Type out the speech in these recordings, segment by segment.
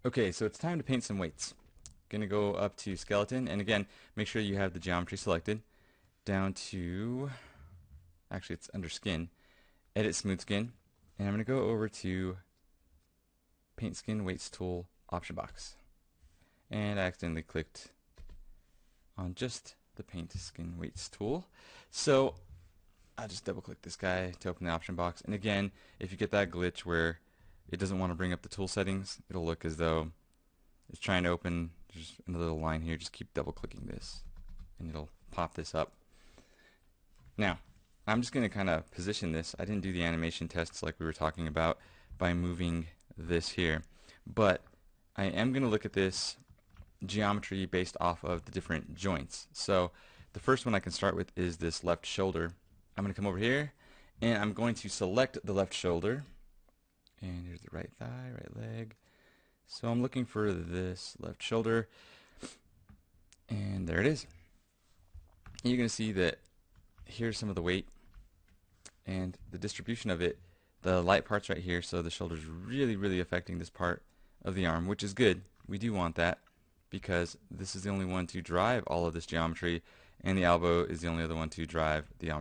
Okay, so it's time to paint some weights. Gonna go up to skeleton, and again, make sure you have the geometry selected. Down to, actually it's under skin, edit smooth skin, and I'm gonna go over to paint skin weights tool option box. And I accidentally clicked on just the paint skin weights tool. So I'll just double click this guy to open the option box. And again, if you get that glitch where it doesn't want to bring up the tool settings, it'll look as though it's trying to open just another little line here. Just keep double clicking this and it'll pop this up. Now, I'm just going to kind of position this. I didn't do the animation tests like we were talking about by moving this here, but I am going to look at this geometry based off of the different joints. So the first one I can start with is this left shoulder. I'm going to come over here and I'm going to select the left shoulder, and here's the right thigh, right leg. So I'm looking for this left shoulder, and there it is. You're going to see that here's some of the weight and the distribution of it. The light part's right here, so the shoulder's really affecting this part of the arm, which is good. We do want that because this is the only one to drive all of this geometry, and the elbow is the only other one to drive the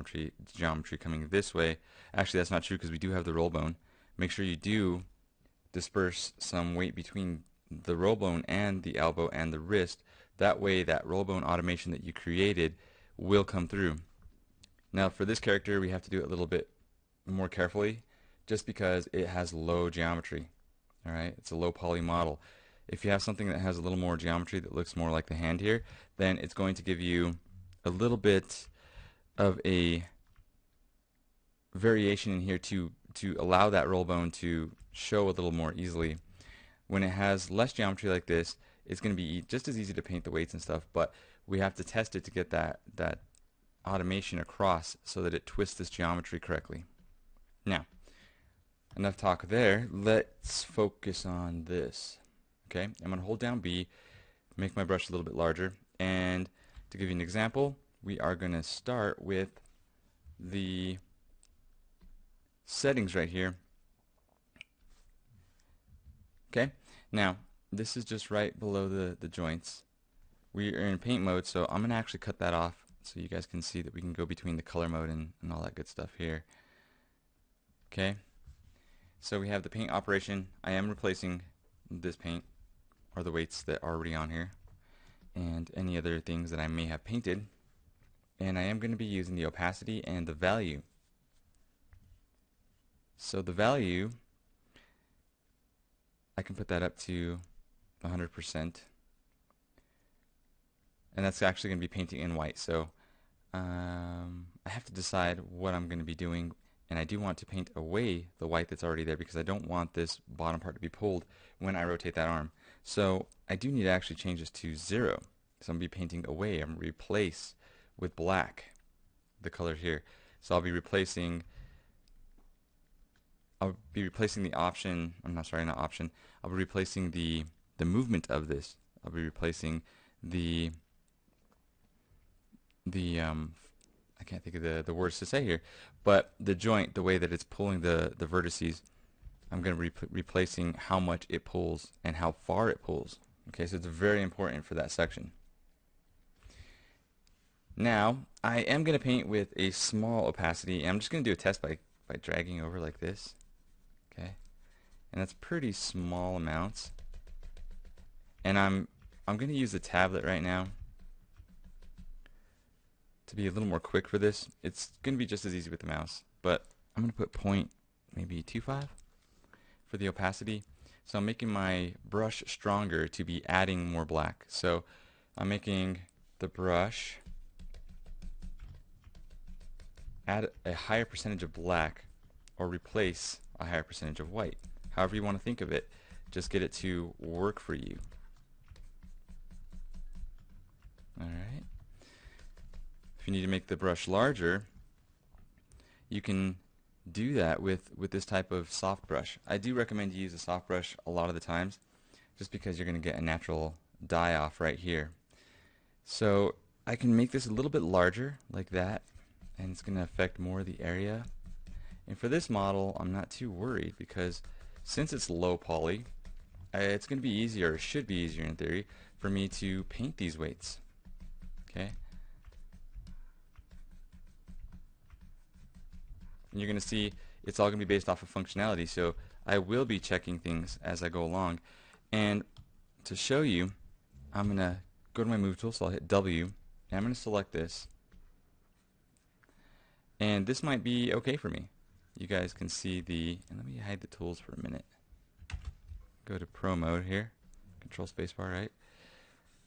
geometry coming this way. Actually, that's not true because we do have the roll bone. Make sure you do disperse some weight between the roll bone and the elbow and the wrist. That way that roll bone automation that you created will come through. Now for this character we have to do it a little bit more carefully just because it has low geometry. Alright, it's a low poly model. If you have something that has a little more geometry that looks more like the hand here, then it's going to give you a little bit of a variation in here to allow that roll bone to show a little more easily. When it has less geometry like this, it's going to be just as easy to paint the weights and stuff, but we have to test it to get that automation across so that it twists this geometry correctly. Now, enough talk there. Let's focus on this. Okay, I'm going to hold down B, make my brush a little bit larger, and to give you an example, we are going to start with the settings right here. Okay, now this is just right below the joints. We are in paint mode, so I'm going to actually cut that off so you guys can see that we can go between the color mode and all that good stuff here. Okay, so we have the paint operation. I am replacing this paint or the weights that are already on here and any other things that I may have painted, and I am going to be using the opacity and the value. So the value, I can put that up to 100%, and that's actually going to be painting in white. So I have to decide what I'm going to be doing, and I do want to paint away the white that's already there because I don't want this bottom part to be pulled when I rotate that arm. So I do need to actually change this to 0. So I'm going to be painting away. I'm going to replace with black the color here. So I'll be replacing the option, I'm not sorry, not option. I'll be replacing the movement of this. I'll be replacing the I can't think of the words to say here, but the joint, the way that it's pulling the vertices, I'm going to be replacing how much it pulls and how far it pulls. Okay, so it's very important for that section. Now, I am going to paint with a small opacity. I'm just going to do a test by dragging over like this. Okay, and that's pretty small amounts. And I'm going to use the tablet right now to be a little more quick for this. It's going to be just as easy with the mouse, but I'm going to put point maybe 2.5 for the opacity. So I'm making my brush stronger to be adding more black. So I'm making the brush add a higher percentage of black or replace a higher percentage of white. However you want to think of it, just get it to work for you. Alright. If you need to make the brush larger, you can do that with this type of soft brush. I do recommend you use a soft brush a lot of the times just because you're going to get a natural die off right here. So I can make this a little bit larger like that, and it's going to affect more of the area. And for this model, I'm not too worried because since it's low poly, it's going to be easier, or should be easier in theory, for me to paint these weights. Okay. And you're going to see it's all going to be based off of functionality, so I will be checking things as I go along. And to show you, I'm going to go to my move tool, so I'll hit W, and I'm going to select this. And this might be okay for me. You guys can see and let me hide the tools for a minute. Go to Pro mode here, Control Spacebar, right?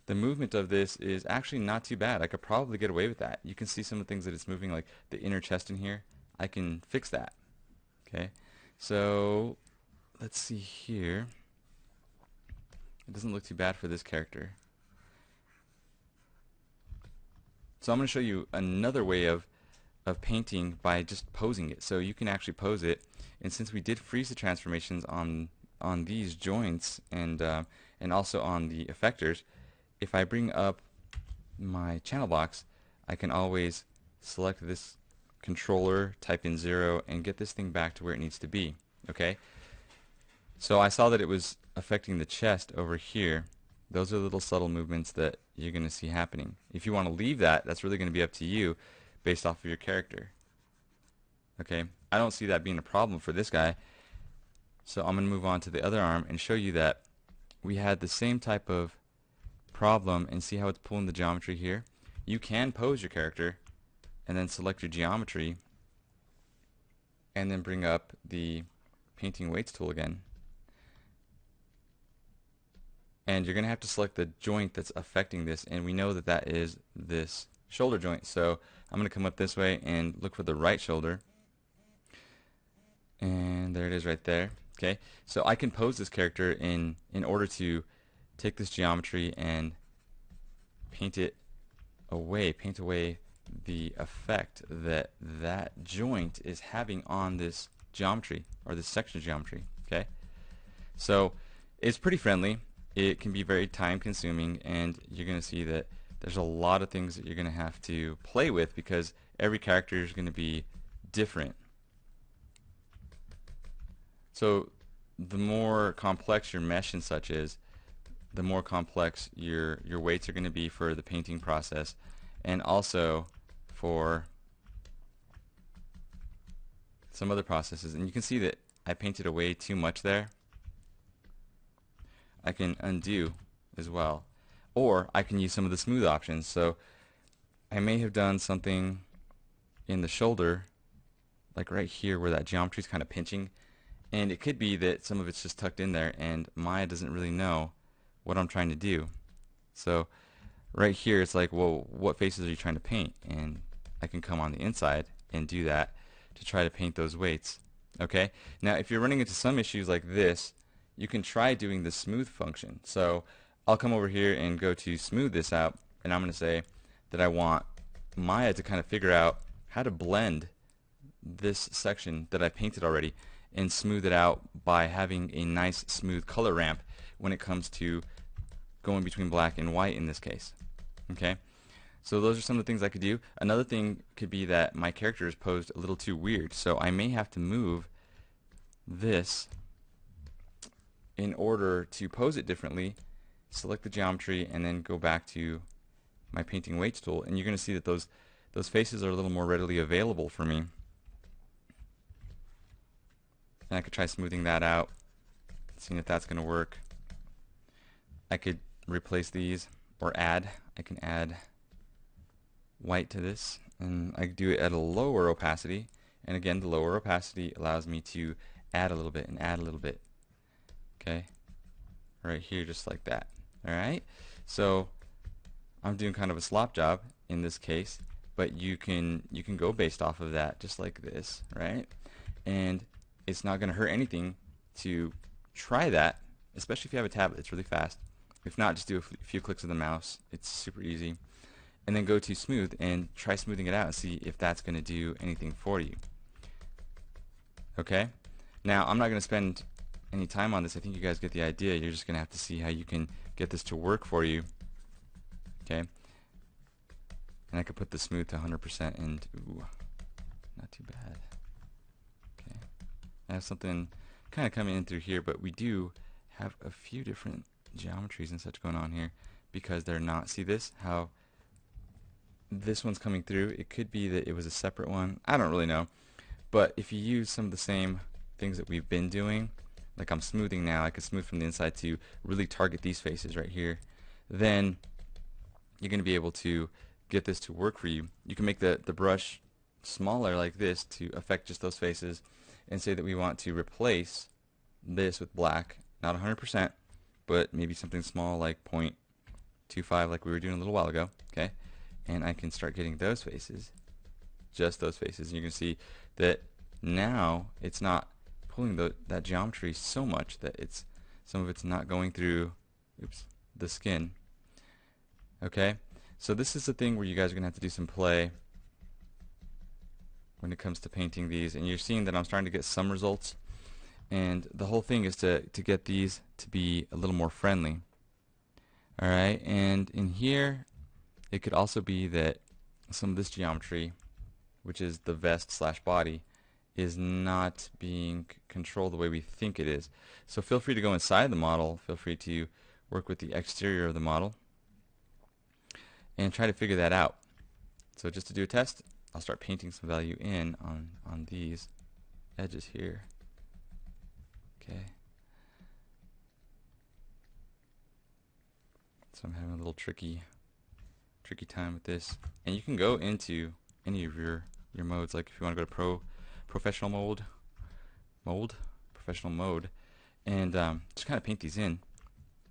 The movement of this is actually not too bad. I could probably get away with that. You can see some of the things that it's moving, like the inner chest in here. I can fix that. Okay, so let's see here. It doesn't look too bad for this character. So I'm going to show you another way of painting by just posing it. So you can actually pose it, and since we did freeze the transformations on these joints and also on the effectors, if I bring up my channel box, I can always select this controller, type in 0, and get this thing back to where it needs to be. Okay, so I saw that it was affecting the chest over here. Those are little subtle movements that you're going to see happening. If you want to leave that, that's really going to be up to you based off of your character. Okay, I don't see that being a problem for this guy. So I'm going to move on to the other arm and show you that we had the same type of problem, and see how it's pulling the geometry here. You can pose your character and then select your geometry and then bring up the Painting Weights tool again. And you're going to have to select the joint that's affecting this, and we know that that is this shoulder joint. So I'm going to come up this way and look for the right shoulder. And there it is right there. Okay, so I can pose this character in order to take this geometry and paint away the effect that that joint is having on this geometry, or this section of geometry. Okay, so it's pretty friendly. It can be very time consuming, and you're going to see that there's a lot of things that you're going to have to play with because every character is going to be different. So the more complex your mesh and such is, the more complex your weights are going to be for the painting process, and also for some other processes. And you can see that I painted away too much there. I can undo as well, or I can use some of the smooth options. So I may have done something in the shoulder, like right here where that geometry is kind of pinching, and it could be that some of it's just tucked in there and Maya doesn't really know what I'm trying to do. So right here it's like, well, what faces are you trying to paint? And I can come on the inside and do that to try to paint those weights. Okay, now if you're running into some issues like this, you can try doing the smooth function. So I'll come over here and go to smooth this out, and I'm going to say that I want Maya to kind of figure out how to blend this section that I painted already and smooth it out by having a nice smooth color ramp when it comes to going between black and white in this case. Okay, so those are some of the things I could do. Another thing could be that my character is posed a little too weird, so I may have to move this in order to pose it differently, select the geometry, and then go back to my Painting Weights tool, and you're going to see that those faces are a little more readily available for me. And I could try smoothing that out, seeing if that's going to work. I could replace these or add. I can add white to this, and I do it at a lower opacity. And again, the lower opacity allows me to add a little bit and add a little bit. Okay, right here, just like that. All right, so I'm doing kind of a slop job in this case, but you can go based off of that, just like this, right? And it's not going to hurt anything to try that, especially if you have a tablet. It's really fast. If not, just do a few clicks of the mouse. It's super easy. And then go to smooth and try smoothing it out and see if that's going to do anything for you. Okay? Now, I'm not going to spend any time on this. I think you guys get the idea. You're just going to have to see how you can get this to work for you. Okay? And I could put the smooth to 100%, and ooh, not too bad. Okay. I have something kind of coming in through here, but we do have a few different geometries and such going on here because they're not, see this, how this one's coming through. It could be that it was a separate one. I don't really know. But if you use some of the same things that we've been doing, like I'm smoothing now, I could smooth from the inside to really target these faces right here, then you're going to be able to get this to work for you. You can make the brush smaller like this to affect just those faces and say that we want to replace this with black, not 100%, but maybe something small like 0.25 like we were doing a little while ago, okay? And I can start getting those faces, just those faces, and you can see that now it's not pulling that geometry so much that some of it's not going through the skin. Okay, so this is the thing where you guys are gonna have to do some play when it comes to painting these, and you're seeing that I'm starting to get some results, and the whole thing is to get these to be a little more friendly. Alright, and in here it could also be that some of this geometry, which is the vest slash body, is not being controlled the way we think it is. So feel free to go inside the model, feel free to work with the exterior of the model and try to figure that out. So just to do a test, I'll start painting some value in on these edges here. Okay. So I'm having a little tricky time with this. And you can go into any of your modes, like if you want to go to professional mode, and just kind of paint these in.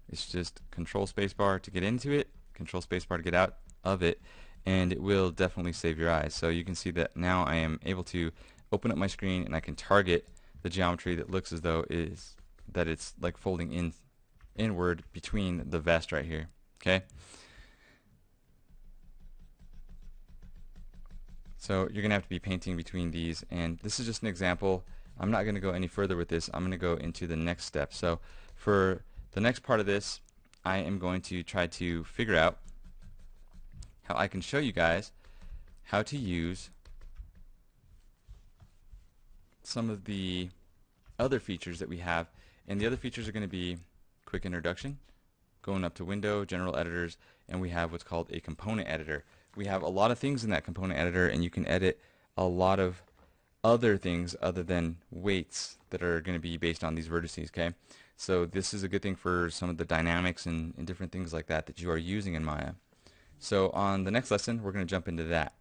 It's just control spacebar to get into it, control spacebar to get out of it, and it will definitely save your eyes. So you can see that now I am able to open up my screen and I can target the geometry that looks as though it's like folding inward between the vest right here. Okay. So you're gonna have to be painting between these, and this is just an example. I'm not gonna go any further with this. I'm gonna go into the next step. So for the next part of this, I am going to try to figure out how I can show you guys how to use some of the other features that we have, and the other features are going to be quick introduction, going up to window, general editors, and we have what's called a component editor. We have a lot of things in that component editor, and you can edit a lot of other things other than weights that are going to be based on these vertices, okay? So this is a good thing for some of the dynamics and different things like that you are using in Maya. So on the next lesson, we're going to jump into that.